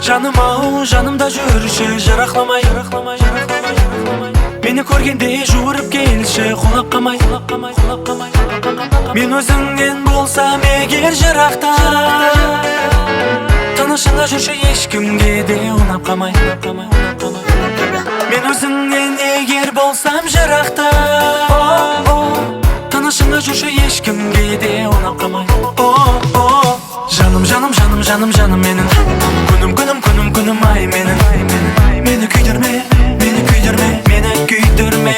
Жаным ау, жанымда жүрші, жарақламай. Мені көргенде жуырып келші, құлап қамай. Мен өзіңнен болсам егер жырақта, тынышында жүрші, ешкімге де ұнап қамай. Мен өзіңнен егер болсам жырақта, тынышында жүрші, ешкімге де ұнап қамай. Жаным, жаным, жаным, жаным, жаным менің, күнім, күнім, күнім, күнім ай менің. Мені күйдірме, мені күйдірме, мені күйдірме.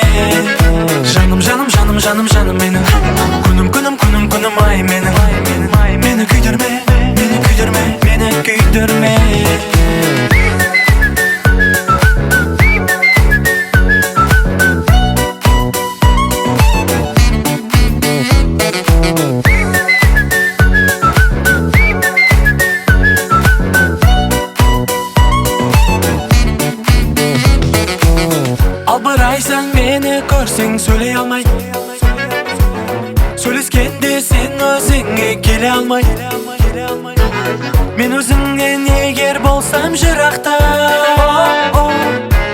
Жаным, жаным, жаным, жаным, жаным менің, күнім, күнім, күнім, күнім ай менің. Мені күйдірме, мені күйдірме, мені күйдірме. Албырайсың мені көрсең сөйлей алмай, сөйлескенде сен өзіңе келе алмай. Мен өзіңнен егер болсам жырақта,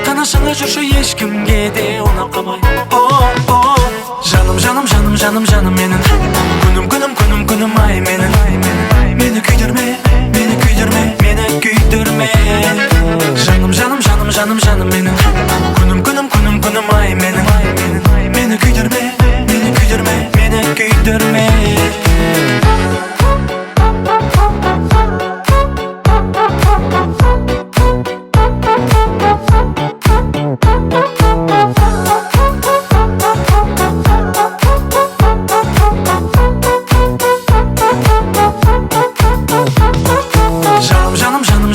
тынышында жүрші, ешкімге де ұнап қамай. Жаным, жаным, жаным, жаным, жаным менің, күнім, күнім, күнім, күнім ай менің. Мені күйдірме, мені күйдірме, мені күйдірме. Жаным, жаным, жаным, жаным, жаным менің, күнім, күнім, күнім, күнім ай менің. Мені күйдірме, мені күйдірме, мені күйдірме.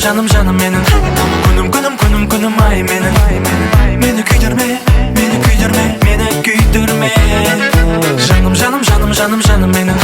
Жаным, жаным менің, күнім, күнім, күнім, күнім ай менің. Мені күйдірме, мені күйдірме, мені күйдірме. Жаным, жаным, жаным, жаным, жаным менің,